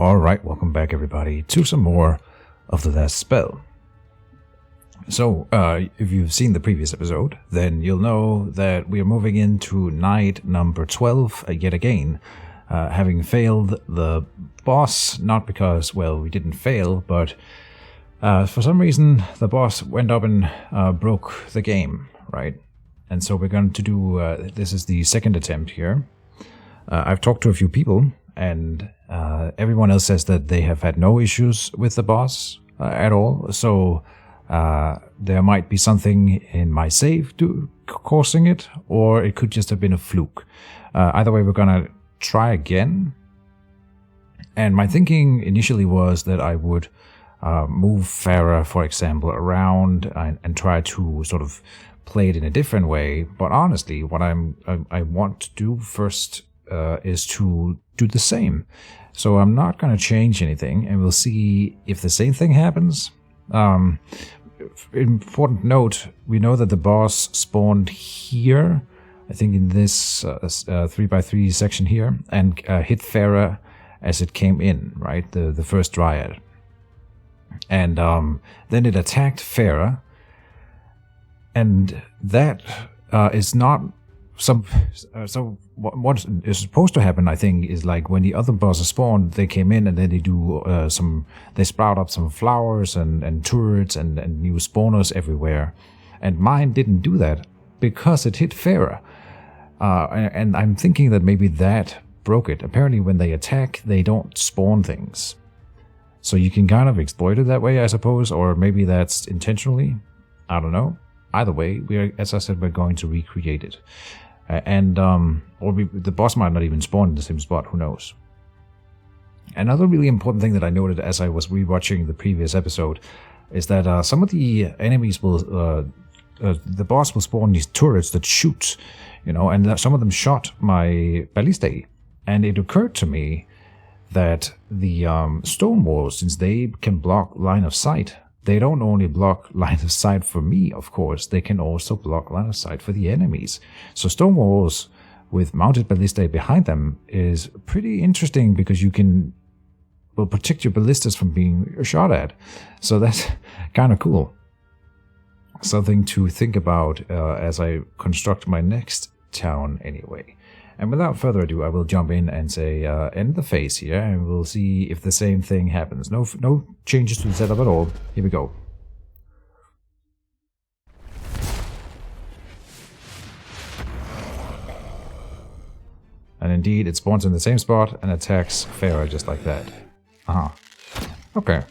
Alright, welcome back everybody to some more of The Last Spell. So, if you've seen the previous episode, then you'll know that we are moving into night number 12 yet again, having failed the boss, not because, well, we didn't fail, but for some reason the boss went up and broke the game, right? And so we're going to do, this is the second attempt here. I've talked to a few people, and everyone else says that they have had no issues with the boss at all, so there might be something in my save causing it, or it could just have been a fluke. Either way, we're gonna try again. And my thinking initially was that I would move Farah, for example, around and try to sort of play it in a different way. But honestly, what I want to do first is to do the same. So I'm not going to change anything, and we'll see if the same thing happens. Important note, we know that the boss spawned here, I think in this 3x3 section here, and hit Farah as it came in, right? The first dryad. And then it attacked Farah, and that is not some... so what is supposed to happen, I think, is like when the other bosses spawn, they came in and then they do they sprout up some flowers and turrets and new spawners everywhere. And mine didn't do that because it hit Farah. And I'm thinking that maybe that broke it. Apparently when they attack, they don't spawn things. So you can kind of exploit it that way, I suppose, or maybe that's intentionally. I don't know. Either way, as I said, we're going to recreate it. The boss might not even spawn in the same spot, who knows. Another really important thing that I noted as I was rewatching the previous episode is that some of the enemies will, the boss will spawn these turrets that shoot, you know, and some of them shot my ballistae. And it occurred to me that the stone walls, since they can block line of sight, they don't only block line of sight for me, of course, they can also block line of sight for the enemies. So stone walls with mounted ballistae behind them is pretty interesting because you will protect your ballistas from being shot at. So that's kind of cool. Something to think about as I construct my next town anyway. And without further ado, I will jump in and say end the phase here, and we'll see if the same thing happens. No changes to the setup at all. Here we go. And indeed, it spawns in the same spot and attacks Farah just like that. Okay.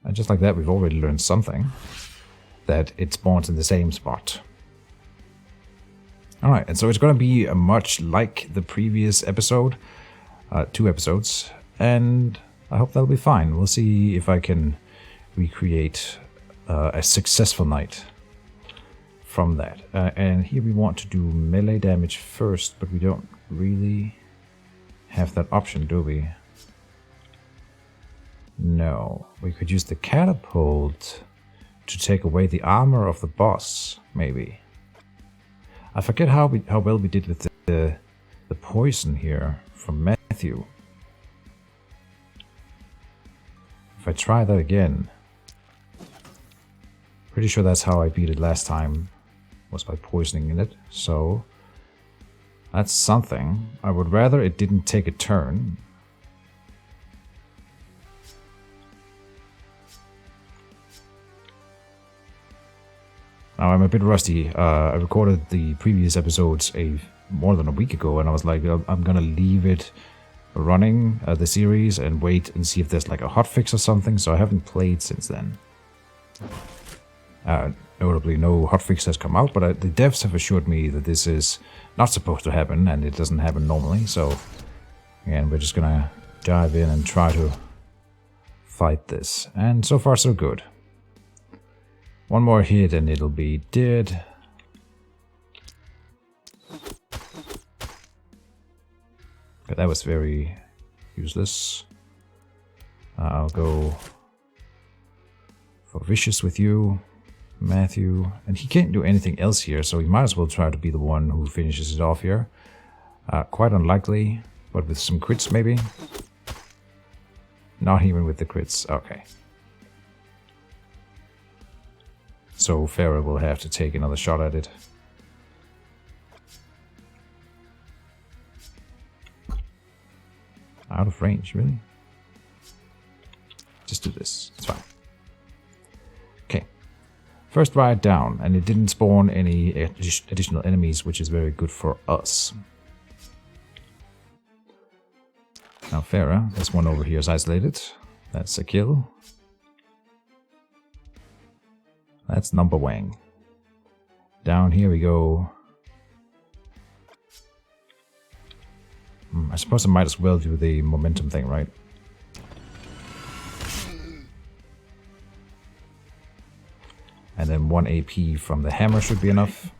And just like that, we've already learned something. That it spawns in the same spot. Alright, and so it's going to be much like the previous episode, 2 episodes, and I hope that'll be fine. We'll see if I can recreate a successful night from that. And here we want to do melee damage first, but we don't really have that option, do we? No, we could use the catapult to take away the armor of the boss, maybe. I forget how well we did with the poison here from Matthew. If I try that again, pretty sure that's how I beat it last time, was by poisoning it. So that's something. I would rather it didn't take a turn. Now, I'm a bit rusty. I recorded the previous episodes more than a week ago, and I was like, I'm gonna leave it running, the series, and wait and see if there's like a hotfix or something, so I haven't played since then. Notably, no hotfix has come out, but the devs have assured me that this is not supposed to happen, and it doesn't happen normally, so again, we're just gonna dive in and try to fight this. And so far, so good. One more hit and it'll be dead. But that was very useless. I'll go for vicious with you, Matthew. And he can't do anything else here, so he might as well try to be the one who finishes it off here. Quite unlikely. But with some crits, maybe? Not even with the crits. Okay. So Farah will have to take another shot at it. Out of range, really? Just do this. It's fine. Okay. First ride down, and it didn't spawn any additional enemies, which is very good for us. Now Farah, this one over here is isolated. That's a kill. That's number Wang. Down here we go. I suppose I might as well do the momentum thing, right? And then 1 AP from the hammer should be enough.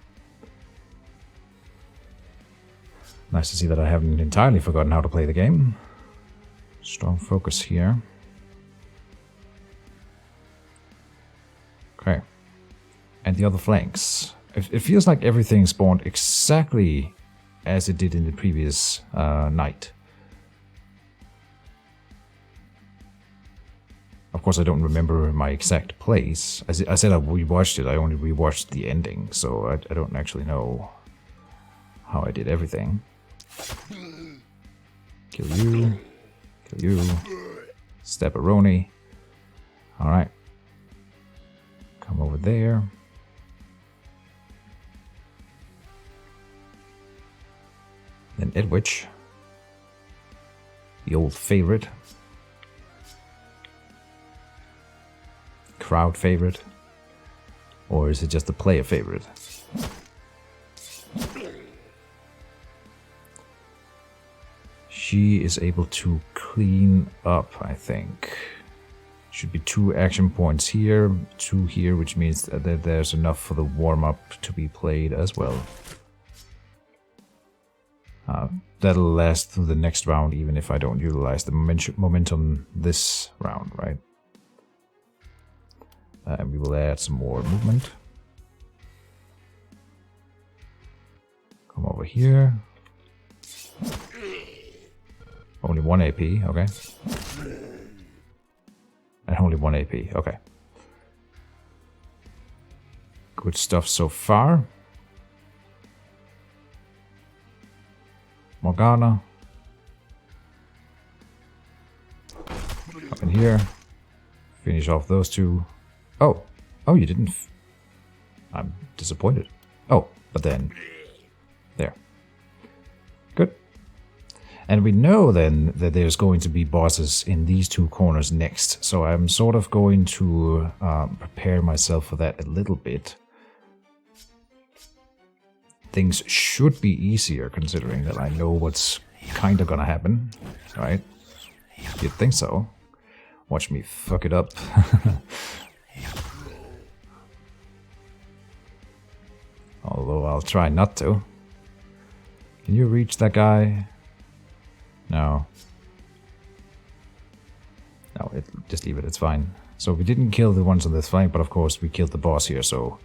Nice to see that I haven't entirely forgotten how to play the game. Strong focus here. Okay. And the other flanks. It feels like everything spawned exactly as it did in the previous night. Of course, I don't remember my exact place. I said I rewatched it, I only rewatched the ending, so I don't actually know how I did everything. Kill you. Kill you. Stepperoni. Alright. Come over there. Then Edwidge. The old favorite. Crowd favorite. Or is it just a player favorite? She is able to clean up, I think. Should be 2 action points here, 2 here, which means that there's enough for the warm-up to be played as well. That'll last through the next round, even if I don't utilize the momentum this round, right? And we will add some more movement. Come over here. Only 1 AP, okay. And only 1 AP, okay. Good stuff so far. Morgana. Up in here. Finish off those 2. Oh. Oh, you didn't. I'm disappointed. Oh, but then. There. Good. And we know then that there's going to be bosses in these 2 corners next. So I'm sort of going to prepare myself for that a little bit. Things should be easier considering that I know what's kind of gonna happen, right? You'd think so. Watch me fuck it up. Although I'll try not to. Can you reach that guy? No. No, just leave it, it's fine. So we didn't kill the ones on this flank, but of course we killed the boss here, so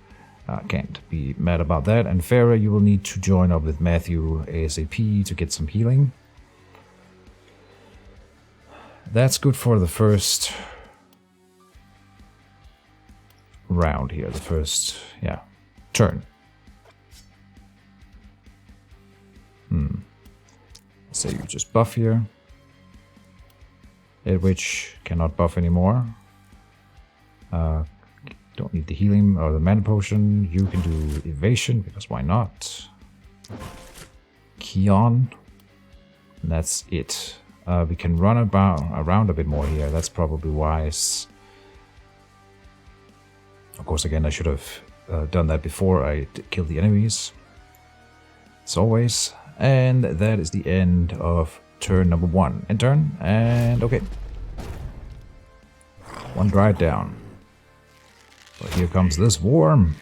can't be mad about that. And Farah, you will need to join up with Matthew ASAP to get some healing. That's good for the first round here, the first, yeah, turn. So you just buff here. Edwidge cannot buff anymore. Don't need the healing or the mana potion. You can do evasion, because why not? Keon. And that's it. We can run around a bit more here. That's probably wise. Of course, again, I should have done that before I killed the enemies. As always. And that is the end of turn number 1. End turn, and okay. 1 drive down. But here comes this worm.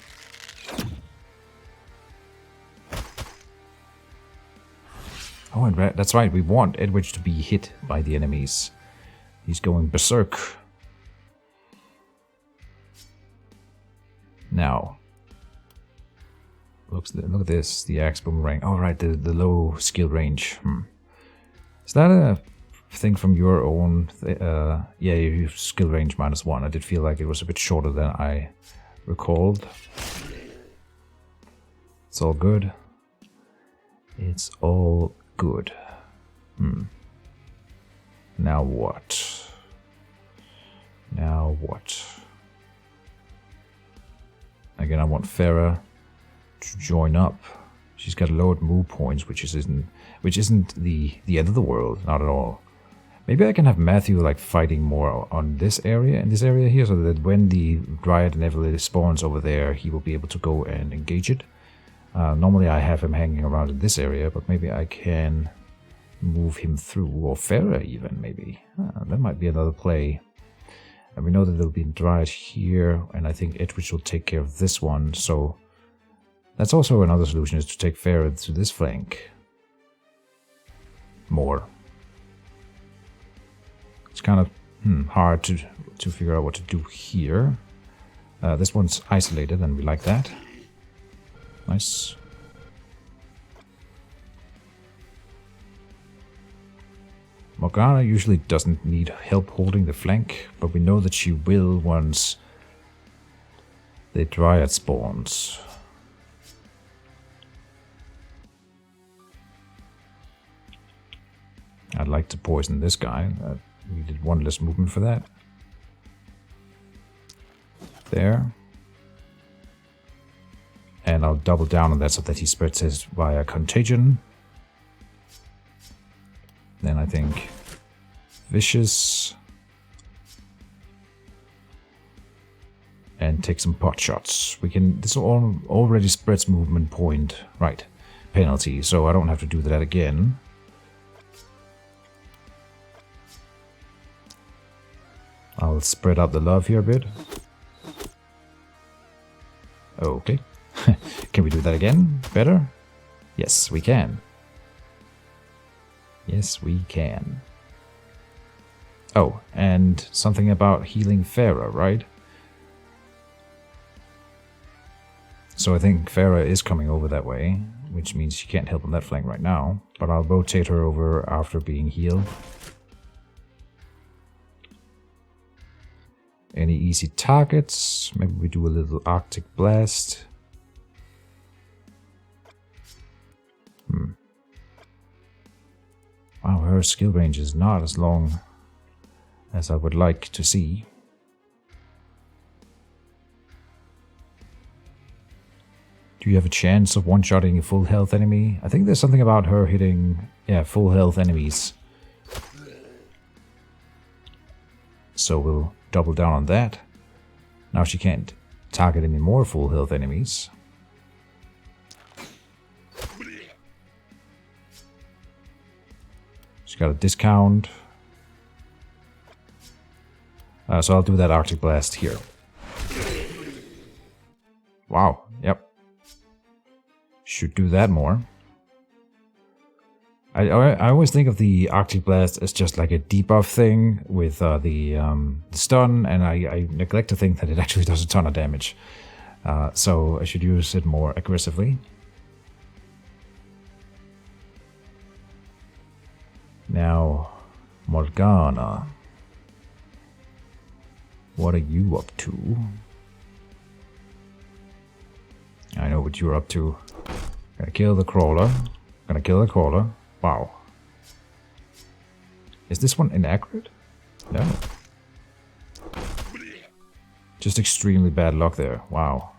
Oh, and that's right, we want Edwidge to be hit by the enemies. He's going berserk. Now, look at this, the axe boomerang. Oh, right, the low skill range. Is that a thing from your own? Yeah, you skill range -1. I did feel like it was a bit shorter than I recalled. It's all good. It's all good. Now what? Now what? Again, I want Farah to join up. She's got lowered move points, which isn't the end of the world, not at all. Maybe I can have Matthew like fighting more on this area, in this area here, so that when the Dryad inevitably spawns over there, he will be able to go and engage it. Normally I have him hanging around in this area, but maybe I can move him through, or Farah even, maybe. That might be another play. And we know that there'll be Dryad here, and I think Edwidge will take care of this one, so that's also another solution, is to take Farah to this flank. More. It's kind of hard to figure out what to do here. This one's isolated, and we like that. Nice. Morgana usually doesn't need help holding the flank, but we know that she will once the Dryad spawns. I'd like to poison this guy. We did one less movement for that. There. And I'll double down on that so that he spreads his via contagion. Then I think vicious. And take some pot shots. We can. This already spreads movement point. Right. Penalty. So I don't have to do that again. I'll spread out the love here a bit. Okay. Can we do that again? Better? Yes, we can. Yes, we can. Oh, and something about healing Farah, right? So I think Farah is coming over that way, which means she can't help on that flank right now. But I'll rotate her over after being healed. Any easy targets? Maybe we do a little Arctic Blast. Wow, her skill range is not as long as I would like to see. Do you have a chance of one-shotting a full health enemy? I think there's something about her hitting, full health enemies. So we'll double down on that. Now she can't target any more full health enemies. She's got a discount. So I'll do that Arctic Blast here. Wow, yep. Should do that more. I always think of the Arctic Blast as just like a debuff thing with the stun, and I neglect to think that it actually does a ton of damage. So I should use it more aggressively. Now, Morgana. What are you up to? I know what you're up to. Gonna kill the crawler. Gonna kill the crawler. Wow. Is this one inaccurate? No. Just extremely bad luck there. Wow.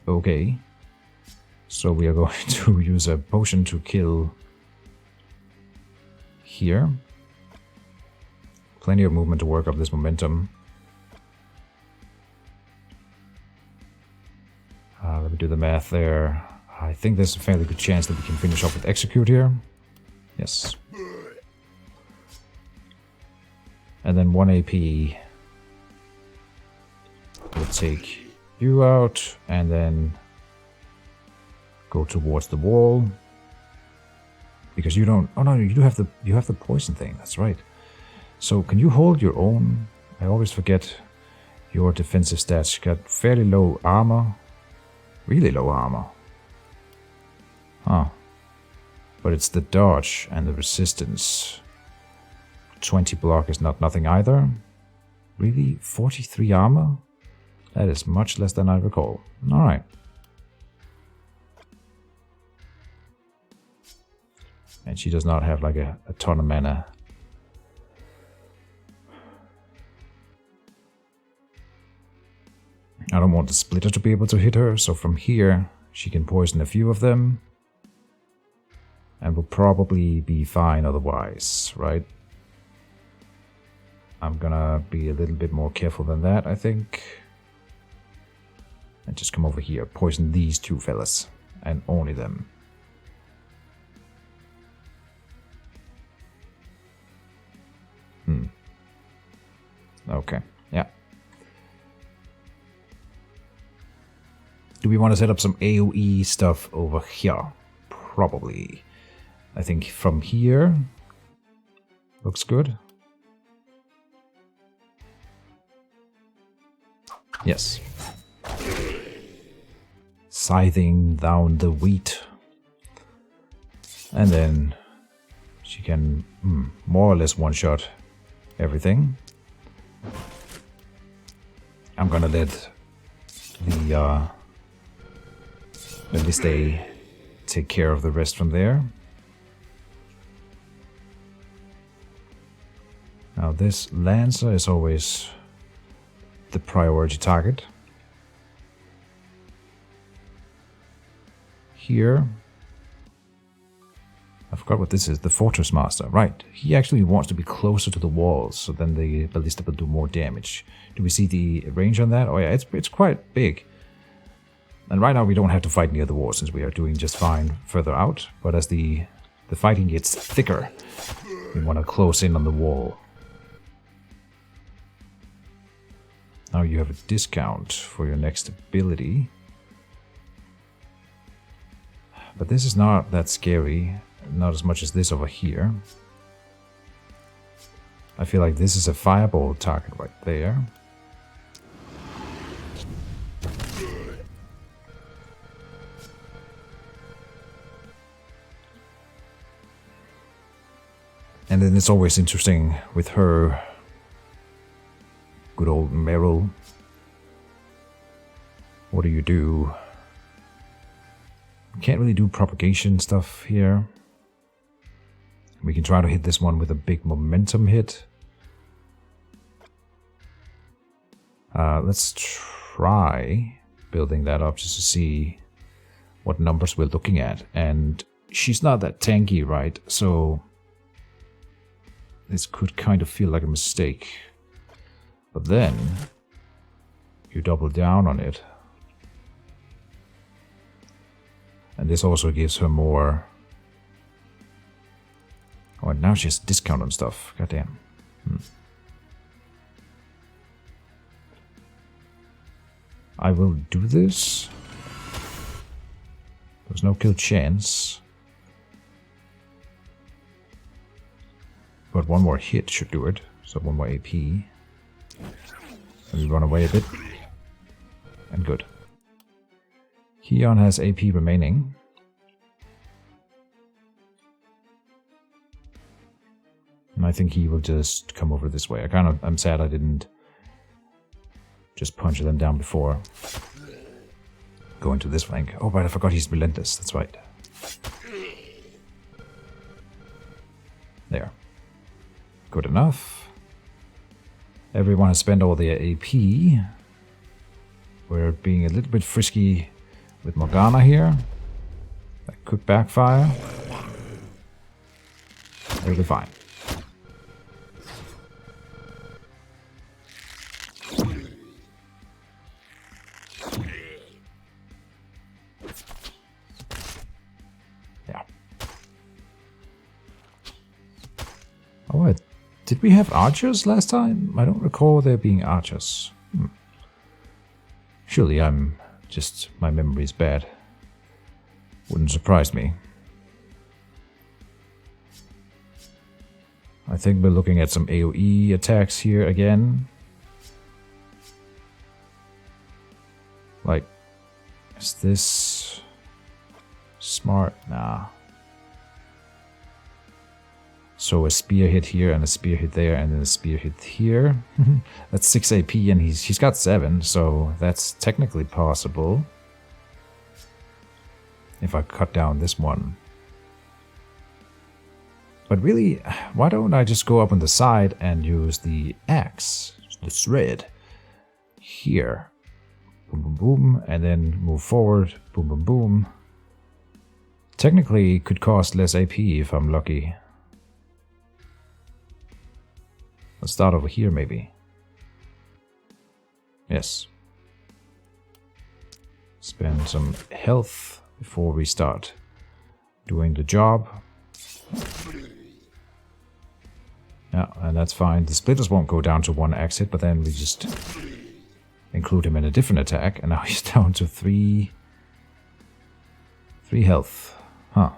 Okay. So we are going to use a potion to kill here. Plenty of movement to work up this momentum. Let me do the math there. I think there's a fairly good chance that we can finish off with Execute here. Yes. And then 1 AP will take you out and then go towards the wall. Because you don't... Oh no, you have the poison thing, that's right. So can you hold your own? I always forget your defensive stats. You got fairly low armor. Really low armor. Huh. But it's the dodge and the resistance. 20 block is not nothing either. Really? 43 armor? That is much less than I recall. Alright. And she does not have like a ton of mana. I don't want the splitter to be able to hit her, so from here she can poison a few of them. And will probably be fine otherwise, right? I'm gonna be a little bit more careful than that, I think. And just come over here, poison these two fellas, and only them. Okay, yeah. Do we want to set up some AoE stuff over here? Probably. I think from here looks good. Yes. Scything down the wheat. And then she can more or less one-shot everything. I'm gonna let the at least they take care of the rest from there. Now this Lancer is always the priority target. Here, I forgot what this is, the Fortress Master, right. He actually wants to be closer to the walls, so then the ballista will do more damage. Do we see the range on that? Oh yeah, it's quite big. And right now we don't have to fight near the wall, since we are doing just fine further out. But as the fighting gets thicker, we want to close in on the wall. Now you have a discount for your next ability. But this is not that scary. Not as much as this over here. I feel like this is a fireball target right there. And then it's always interesting with her. Good old Meryl. What do you do? Can't really do propagation stuff here. We can try to hit this one with a big momentum hit. Let's try building that up just to see what numbers we're looking at. And she's not that tanky, right? So this could kind of feel like a mistake. But then you double down on it. And this also gives her more. Oh, and now she has a discount on stuff. Goddamn. I will do this. There's no kill chance. But one more hit should do it. So one more AP. And we run away a bit. And good. Keon has AP remaining. And I think he will just come over this way. I'm sad I didn't just punch them down before going to this flank. Oh, but I forgot he's relentless. That's right. There. Good enough. Everyone has spent all their AP. We're being a little bit frisky with Morgana here. That could backfire. It'll be fine. Yeah. Oh, did we have archers last time? I don't recall there being archers. Surely my memory is bad. Wouldn't surprise me. I think we're looking at some AoE attacks here again. Like, is this smart? Nah. So a spear hit here and a spear hit there and then a spear hit here. That's 6 AP and he's got 7, so that's technically possible. If I cut down this one. But really, why don't I just go up on the side and use the axe, the thread, here. Boom, boom, boom, and then move forward, boom, boom, boom. Technically, it could cost less AP if I'm lucky. Let's start over here, maybe. Yes. Spend some health before we start doing the job. Yeah, and that's fine. The splitters won't go down to 1 axe hit, but then we just include him in a different attack, and now he's down to 3 health. Huh.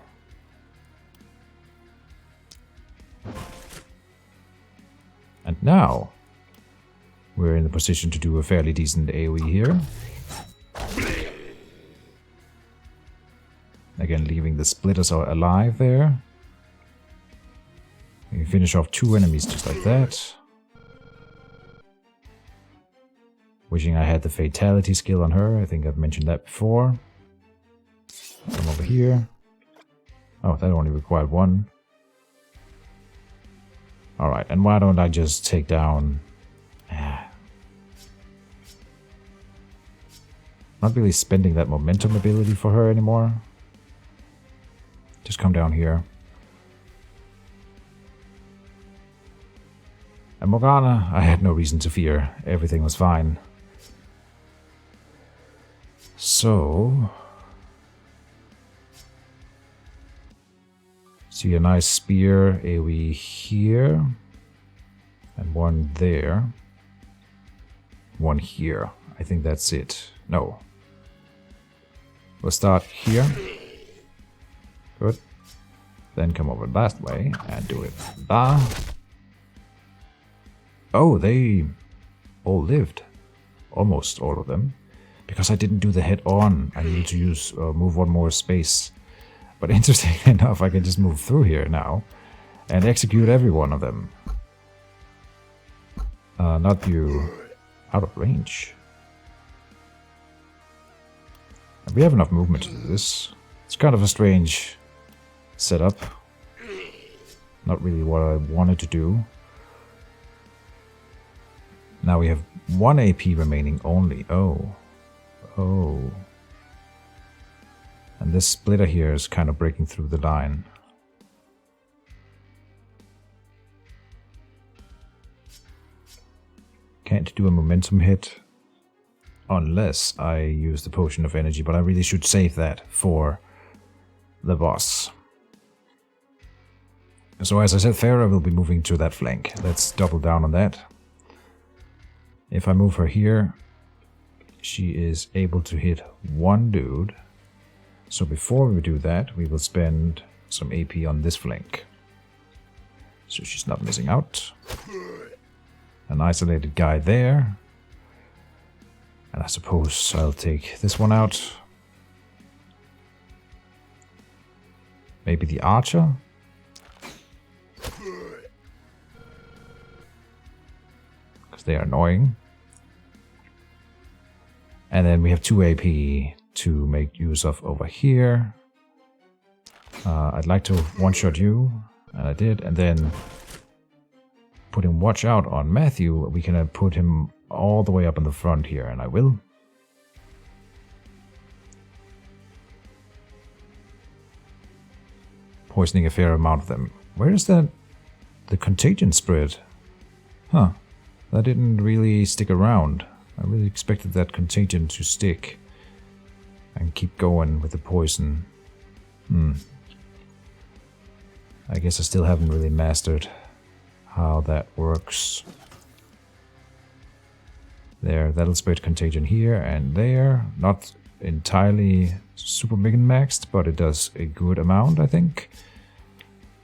And now we're in the position to do a fairly decent AoE here. Again, leaving the splitters alive there. We can finish off 2 enemies just like that. Wishing I had the fatality skill on her. I think I've mentioned that before. Come over here. Oh, that only required 1. Alright, and why don't I just take down... Not really spending that momentum ability for her anymore. Just come down here. And Morgana, I had no reason to fear. Everything was fine. So... See a nice spear AoE here. And 1 there. 1 here. I think that's it. No. We'll start here. Good. Then come over that way and do it. Oh, they all lived. Almost all of them. Because I didn't do the head on. I needed to use move 1 more space. But interestingly enough, I can just move through here now and execute every one of them. Not you out of range. And we have enough movement to do this. It's kind of a strange setup. Not really what I wanted to do. Now we have 1 AP remaining only. Oh. Oh. And this splitter here is kind of breaking through the line. Can't do a momentum hit unless I use the potion of energy, but I really should save that for the boss. So as I said, Farah will be moving to that flank. Let's double down on that. If I move her here, she is able to hit 1 dude. So before we do that, we will spend some AP on this flank. So she's not missing out. An isolated guy there. And I suppose I'll take this one out. Maybe the archer? Because they are annoying. And then we have 2 AP to make use of over here. I'd like to one-shot you, and I did, and then put him watch out on Matthew. We can put him all the way up in the front here, and I will. Poisoning a fair amount of them. Where is that? The contagion spread? Huh. That didn't really stick around. I really expected that contagion to stick and keep going with the poison. I guess I still haven't really mastered how that works. There, that'll spread contagion here and there. Not entirely super min-maxed, but it does a good amount, I think.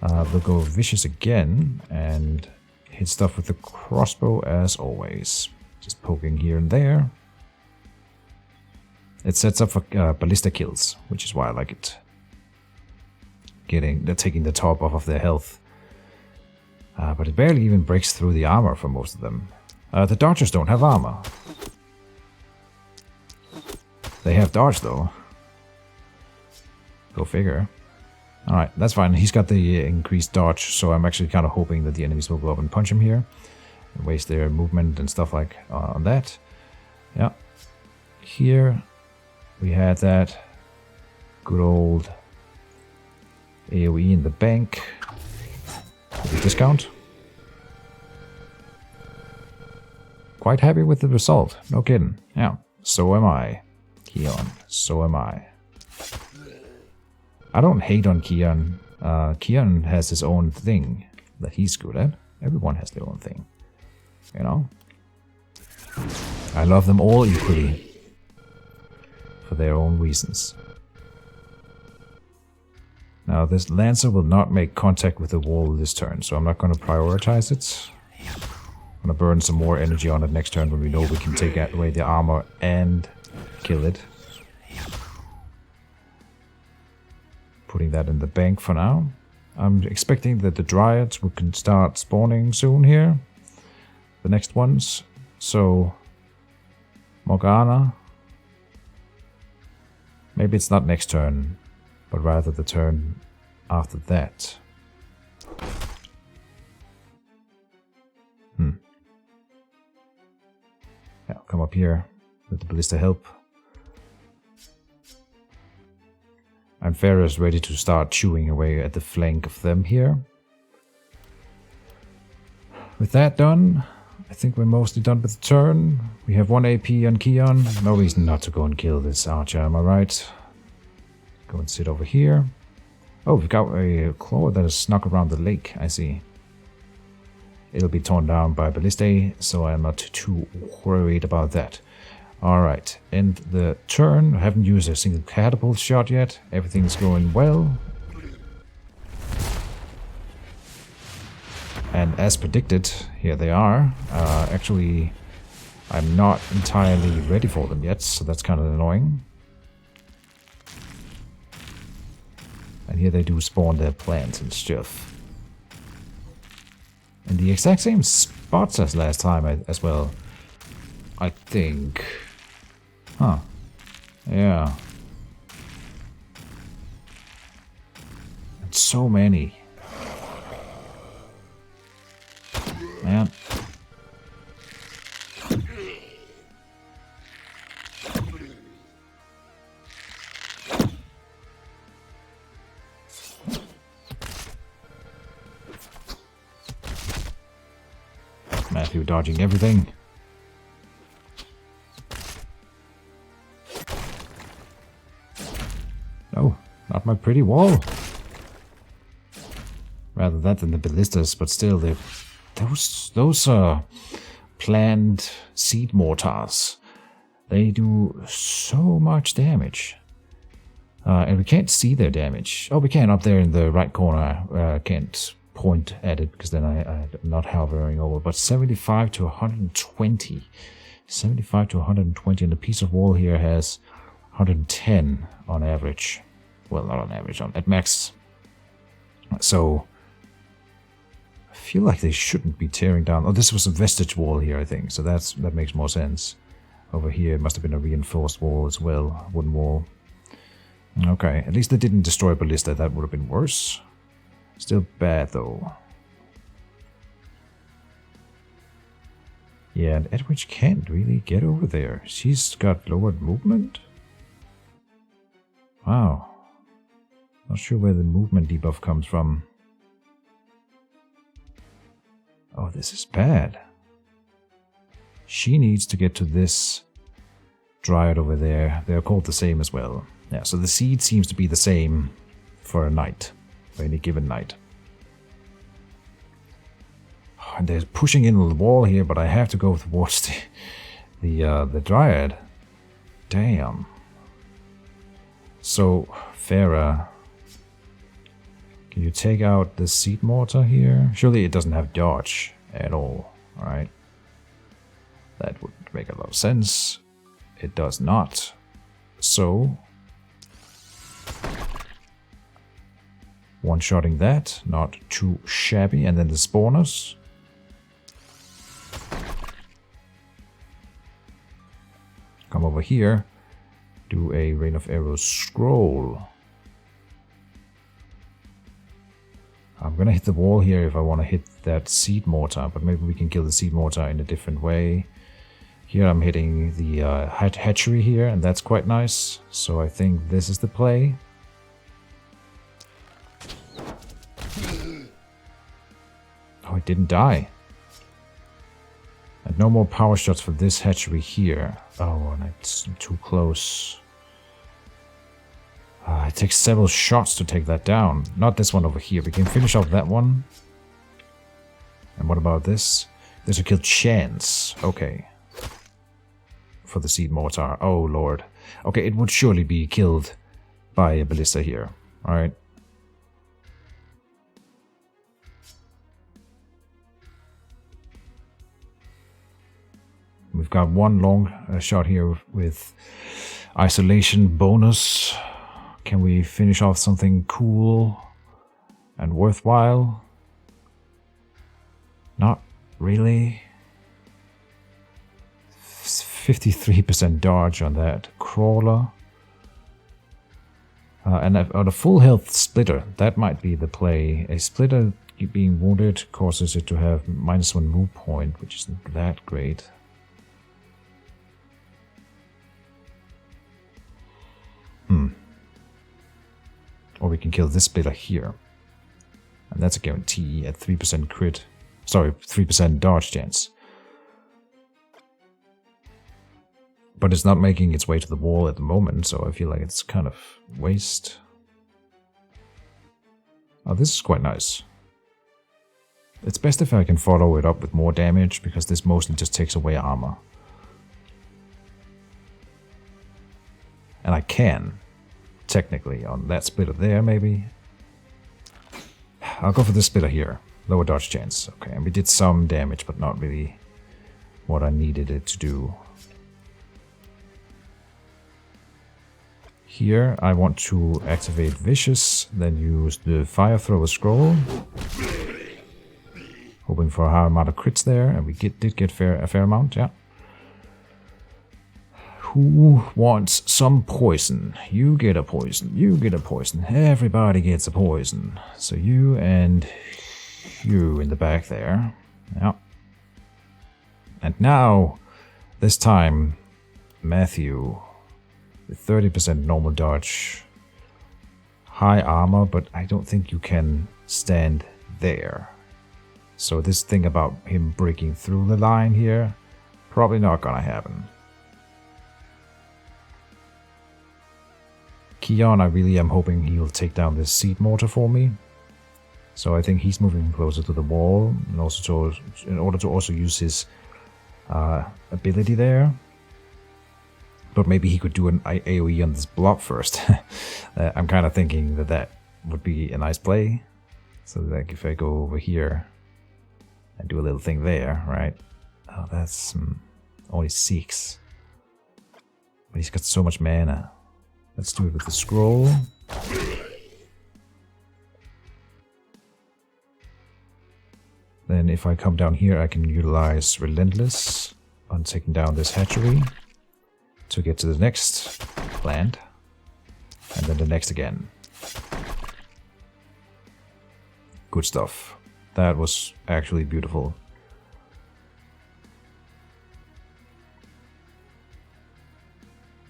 We'll go vicious again and hit stuff with the crossbow as always. Just poking here and there. It sets up for ballista kills, which is why I like it. Taking the top off of their health. But it barely even breaks through the armor for most of them. The dodgers don't have armor. They have dodge though. Go figure. Alright, that's fine. He's got the increased dodge, so I'm actually kind of hoping that the enemies will go up and punch him here. And waste their movement and stuff like on that. Yeah. Here we had that good old AoE in the bank. With a discount. Quite happy with the result. No kidding. Yeah. So am I. Keon. So am I. I don't hate on Keon. Keon has his own thing that he's good at. Everyone has their own thing. You know? I love them all equally. For their own reasons. Now this Lancer will not make contact with the wall this turn, so I'm not going to prioritize it. I'm going to burn some more energy on it next turn when we know we can take away the armor and kill it. Putting that in the bank for now. I'm expecting that the Dryads can start spawning soon here. The next ones. So, Morgana. Maybe it's not next turn, but rather the turn after that. Yeah, I'll come up here with the ballista help. And Farah's ready to start chewing away at the flank of them here. With that done, I think we're mostly done with the turn. We have 1 AP on Keon. No reason not to go and kill this archer, am I right? Go and sit over here. Oh, we've got a claw that is snuck around the lake, I see. It'll be torn down by ballistae, so I'm not too worried about that. Alright, end the turn. I haven't used a single catapult shot yet. Everything's going well. And as predicted, here they are. Actually, I'm not entirely ready for them yet, so that's kind of annoying. And here they do spawn their plants and stuff. In the exact same spots as last time as well, I think. Huh. Yeah. And so many. Man. Matthew dodging everything. No, not my pretty wall. Rather that than the ballistas, but still, those planned seed mortars, they do so much damage. And we can't see their damage. Oh, we can up there in the right corner. Can't point at it because then I'm not hovering over. But 75 to 120. 75 to 120, and the piece of wall here has 110 on average. Well, not on average, at max. So I feel like they shouldn't be tearing down. Oh, this was a vestige wall here, I think. So that makes more sense. Over here, it must have been a reinforced wall as well, wooden wall. Okay, at least they didn't destroy ballista. That would have been worse. Still bad though. Yeah, and Edwidge can't really get over there. She's got lowered movement. Wow. Not sure where the movement debuff comes from. Oh, this is bad. She needs to get to this Dryad over there. They're called the same as well. Yeah, so the seed seems to be the same for a night. For any given night. Oh, and they're pushing in the wall here, but I have to go towards the Dryad. Damn. So, Farah, can you take out the seed mortar here? Surely it doesn't have dodge at all, alright? That would make a lot of sense. It does not. So, One-shotting that, not too shabby. And then the spawners. Come over here. Do a Rain of Arrows scroll. I'm gonna hit the wall here if I want to hit that seed mortar, but maybe we can kill the seed mortar in a different way. Here I'm hitting the hatchery here, and that's quite nice. So I think this is the play. Oh, it didn't die. And no more power shots for this hatchery here. Oh, and it's too close. It takes several shots to take that down. Not this one over here. We can finish off that one. And what about this? There's a kill chance. Okay. For the seed mortar. Oh, lord. Okay, it would surely be killed by a ballista here. Alright. We've got one long shot here with isolation bonus. Can we finish off something cool and worthwhile? Not really. 53% dodge on that crawler. And on a full health splitter, that might be the play. A splitter being wounded causes it to have -1 move point, which isn't that great. Or we can kill this splitter here. And that's a guarantee at 3% crit. Sorry, 3% dodge chance. But it's not making its way to the wall at the moment, so I feel like it's kind of waste. Oh, this is quite nice. It's best if I can follow it up with more damage, because this mostly just takes away armor. And I can, technically, on that splitter there, maybe. I'll go for this splitter here. Lower dodge chance. Okay, and we did some damage, but not really what I needed it to do. Here, I want to activate Vicious, then use the Fire Thrower Scroll. Hoping for a high amount of crits there, and we did get a fair amount, yeah. Who wants some poison? You get a poison, you get a poison, everybody gets a poison. So you and you in the back there, yeah. And now, this time, Matthew, with 30% normal dodge, high armor, but I don't think you can stand there. So this thing about him breaking through the line here, probably not gonna happen. Keon, I really am hoping he'll take down this seed mortar for me. So I think he's moving closer to the wall, and also in order to also use his ability there. But maybe he could do an AoE on this blob first. I'm kind of thinking that that would be a nice play. So like if I go over here and do a little thing there, right? Oh, that's only 6. But he's got so much mana. Let's do it with the scroll. Then if I come down here, I can utilize Relentless on taking down this hatchery to get to the next plant, and then the next again. Good stuff. That was actually beautiful.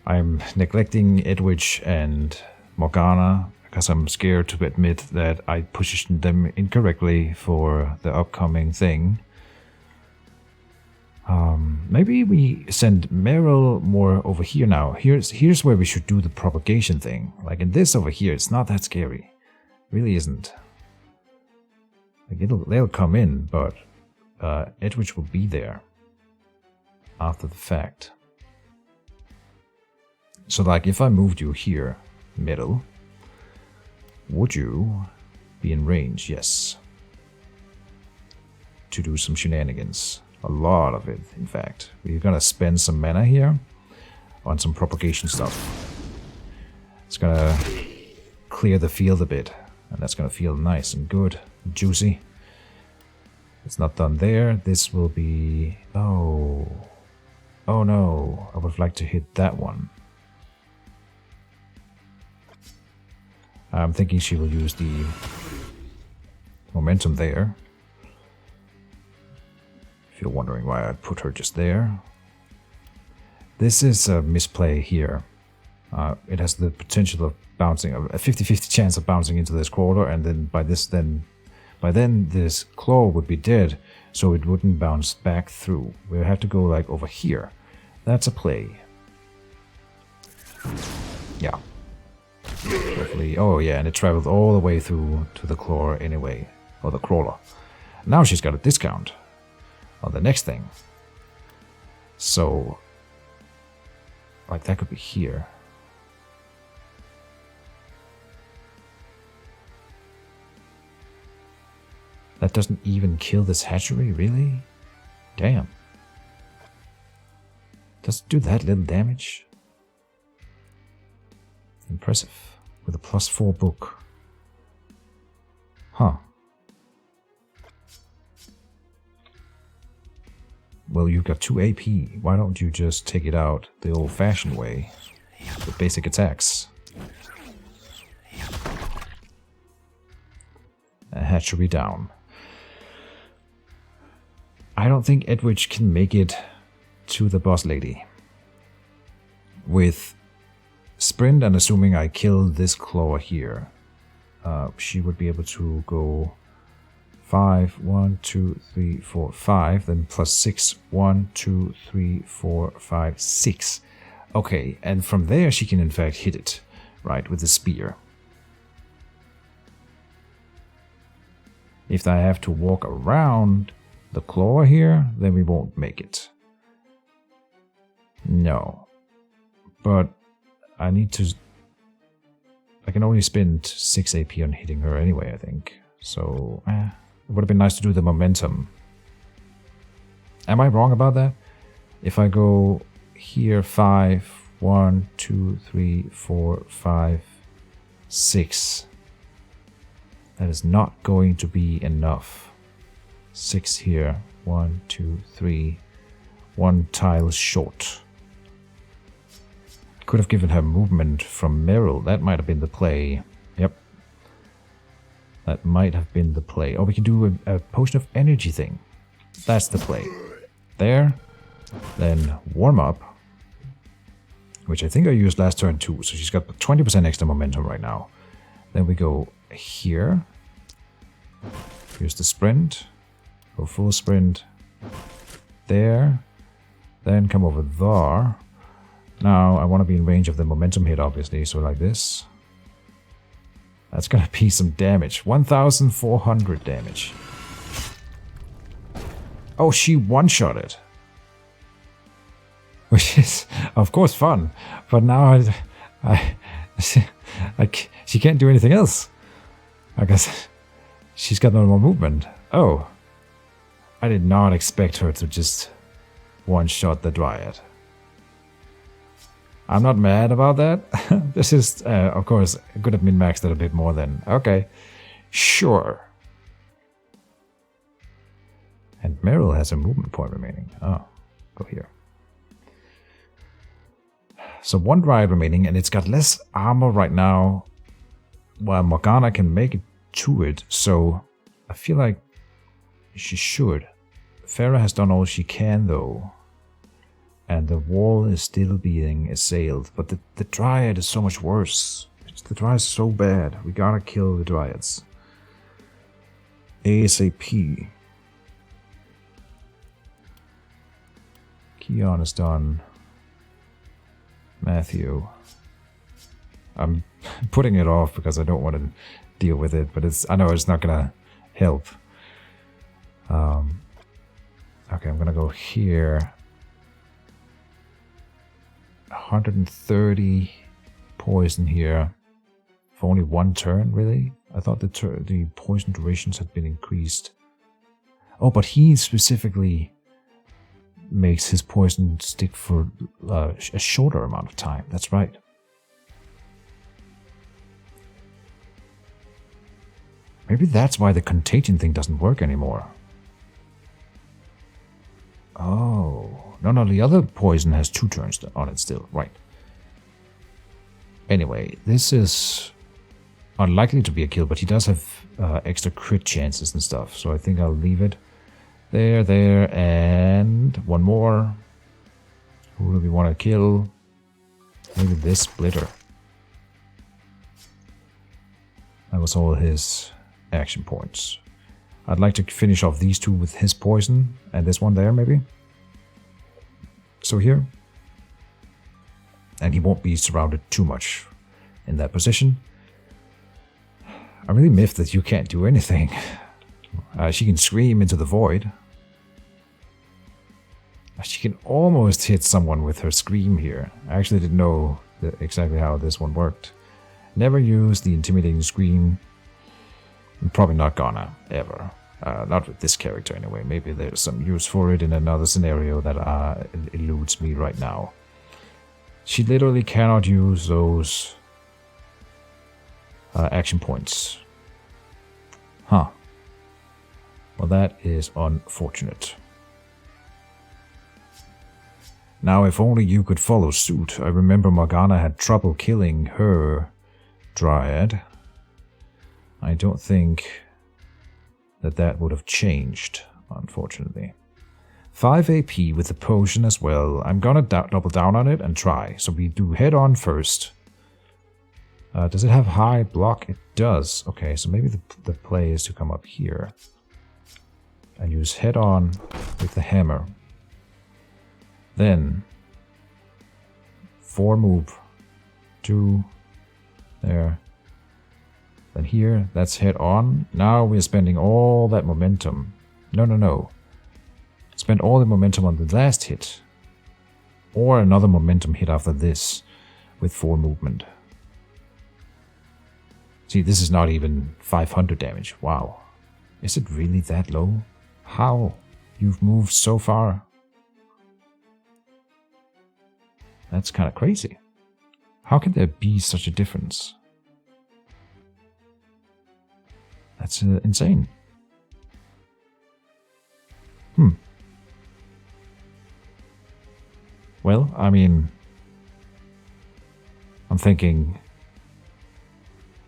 I'm neglecting Edwidge and Morgana because I'm scared to admit that I positioned them incorrectly for the upcoming thing. Maybe we send Meryl more over here now. Here's where we should do the propagation thing. Like in this over here, it's not that scary. It really isn't. Like they'll come in, but Edwidge will be there after the fact. So like if I moved you here, middle, would you be in range? Yes. To do some shenanigans. A lot of it, in fact. We're gonna spend some mana here on some propagation stuff. It's gonna clear the field a bit And that's gonna feel nice and good, and juicy. It's not done there. This will be... Oh. Oh no. I would like to hit that one. I'm thinking she will use the momentum there. If you're wondering why I put her just there. This is a misplay here. It has the potential of bouncing, a 50-50 chance of bouncing into this crawler, and then by then this claw would be dead, so it wouldn't bounce back through. We have to go like over here. That's a play. Yeah. Hopefully, oh yeah, and it traveled all the way through to the claw anyway, or the crawler. Now she's got a discount on the next thing. So, like that could be here. That doesn't even kill this hatchery, really? Damn. Does it do that little damage? Impressive. With a +4 book. Huh. Well, you've got 2 AP. Why don't you just take it out the old-fashioned way? With basic attacks. A hatchery down. I don't think Edwidge can make it to the boss lady. With sprint, and assuming I kill this claw here, she would be able to go 5, 1, 2, 3, 4, 5, then +6, 1, 2, 3, 4, 5, 6. Okay, and from there she can in fact hit it, right, with the spear. If I have to walk around the claw here, then we won't make it. No. But I need to... I can only spend 6 AP on hitting her anyway, I think. So, it would have been nice to do the momentum. Am I wrong about that? If I go here 5, 1, 2, 3, 4, 5, 6. That is not going to be enough. 6 here. 1, 2, 3. 1 tile short. Could have given her movement from Meryl. That might have been the play. Yep. That might have been the play. Or we can do a potion of energy thing. That's the play. There. Then warm up. Which I think I used last turn too. So she's got 20% extra momentum right now. Then we go here. Use the sprint. Go full sprint. There. Then come over there. Now I want to be in range of the momentum hit, obviously. So like this. That's going to be some damage. 1,400 damage. Oh, she one-shot it. Which is, of course, fun. But now she can't do anything else. I guess she's got no more movement. Oh. I did not expect her to just one-shot the Dryad. I'm not mad about that. This is, of course, could have min-maxed it a bit more than... Okay. Sure. And Meryl has a movement point remaining. Oh. Go here. So 1 Dryad remaining, and it's got less armor right now, while Morgana can make it to it, so I feel like she should. Farah has done all she can, though, and the wall is still being assailed, but the Dryad is so much worse. The Dryad is so bad. We gotta kill the Dryads. ASAP. Keon is done. Matthew. I'm putting it off because I don't want to deal with it, but I know it's not gonna help. Okay, I'm gonna go here. 130 poison here for only 1 turn, really? I thought the poison durations had been increased. Oh, but he specifically makes his poison stick for a shorter amount of time. That's right. Maybe that's why the contagion thing doesn't work anymore. Oh. No, the other poison has 2 turns on it still. Right. Anyway, this is unlikely to be a kill, but he does have extra crit chances and stuff. So I think I'll leave it. There, and one more. Who do we want to kill? Maybe this splitter. That was all his action points. I'd like to finish off these 2 with his poison, and this one there maybe. So here. And he won't be surrounded too much in that position. I'm really miffed that you can't do anything. She can scream into the void. She can almost hit someone with her scream here. I actually didn't know exactly how this one worked. Never use the intimidating scream. I'm probably not gonna, ever. Not with this character anyway. Maybe there's some use for it in another scenario that eludes me right now. She literally cannot use those action points. Huh. Well, that is unfortunate. Now, if only you could follow suit. I remember Morgana had trouble killing her Dryad. I don't think that would have changed, unfortunately. 5 AP with the potion as well. I'm gonna double down on it and try. So we do head on first. Does it have high block? It does. Okay, so maybe the play is to come up here. And use head on with the hammer. Then 4 move. 2. There. Then here, that's head on. Now we're spending all that momentum. No. Spend all the momentum on the last hit. Or another momentum hit after this with 4 movement. See, this is not even 500 damage. Wow. Is it really that low? How? You've moved so far. That's kind of crazy. How can there be such a difference? That's insane. Well, I mean, I'm thinking,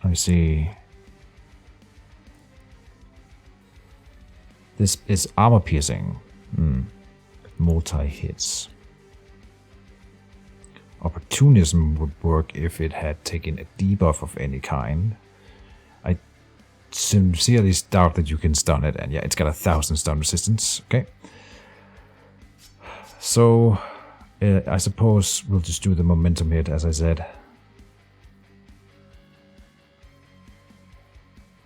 let me see. This is armor piercing. Multi-hits. Opportunism would work if it had taken a debuff of any kind. I sincerely doubt that you can stun it, and yeah, it's got 1000 stun resistance. Okay. So, I suppose we'll just do the momentum hit, as I said.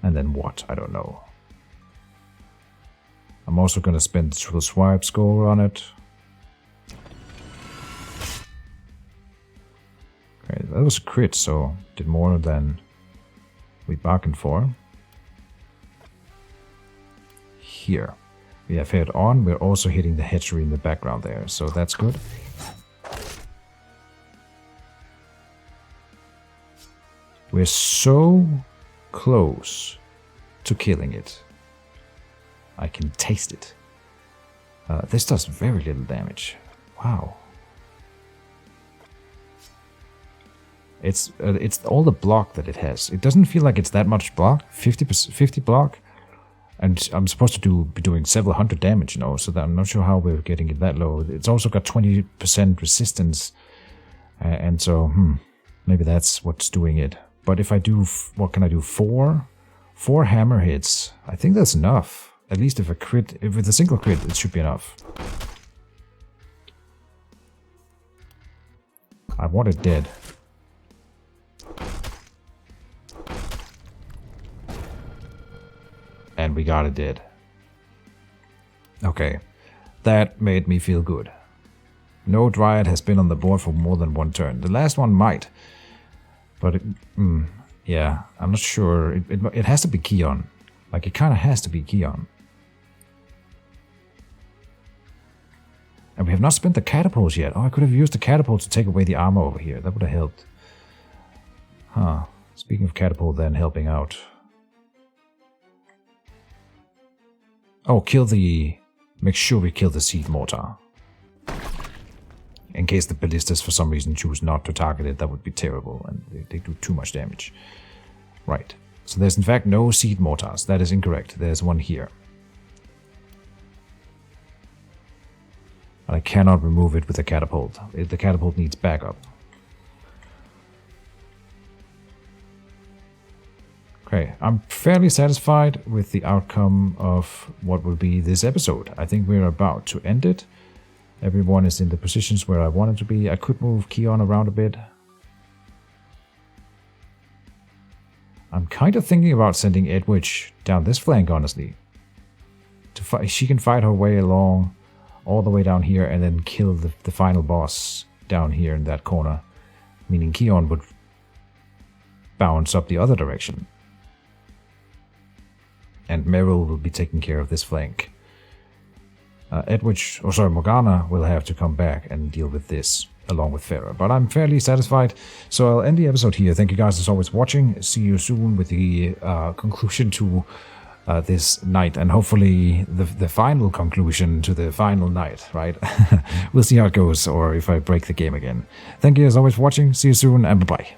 And then what? I don't know. I'm also going to spend the triple swipe score on it. Okay, that was a crit, so did more than we bargained for. Here. We have head on, we're also hitting the hatchery in the background there, so that's good. We're so close to killing it. I can taste it. This does very little damage. Wow. It's all the block that it has. It doesn't feel like it's that much block. 50 block. And I'm supposed to be doing several hundred damage, you know, so that I'm not sure how we're getting it that low. It's also got 20% resistance. And so, maybe that's what's doing it. But if I do, what can I do? 4 hammer hits. I think that's enough. At least if it's a single crit, it should be enough. I want it dead. And we got it dead. Okay. That made me feel good. No Dryad has been on the board for more than 1 turn. The last one might. But, yeah, I'm not sure. It has to be Keon. Like, it kind of has to be Keon. And we have not spent the catapults yet. Oh, I could have used the catapult to take away the armor over here. That would have helped. Huh. Speaking of catapult then helping out. Oh, make sure we kill the seed mortar. In case the ballistas for some reason choose not to target it, that would be terrible, and they do too much damage. Right. So there's in fact no seed mortars. That is incorrect. There's one here. But I cannot remove it with a catapult. The catapult needs backup. Okay, I'm fairly satisfied with the outcome of what will be this episode. I think we're about to end it. Everyone is in the positions where I wanted to be. I could move Keon around a bit. I'm kind of thinking about sending Edwidge down this flank, honestly. She can fight her way along, all the way down here, and then kill the final boss down here in that corner. Meaning Keon would bounce up the other direction. And Meryl will be taking care of this flank. Morgana will have to come back and deal with this along with Farah. But I'm fairly satisfied, so I'll end the episode here. Thank you guys as always for watching. See you soon with the conclusion to this night, and hopefully the final conclusion to the final night, right? We'll see how it goes, or if I break the game again. Thank you as always for watching. See you soon, and bye-bye.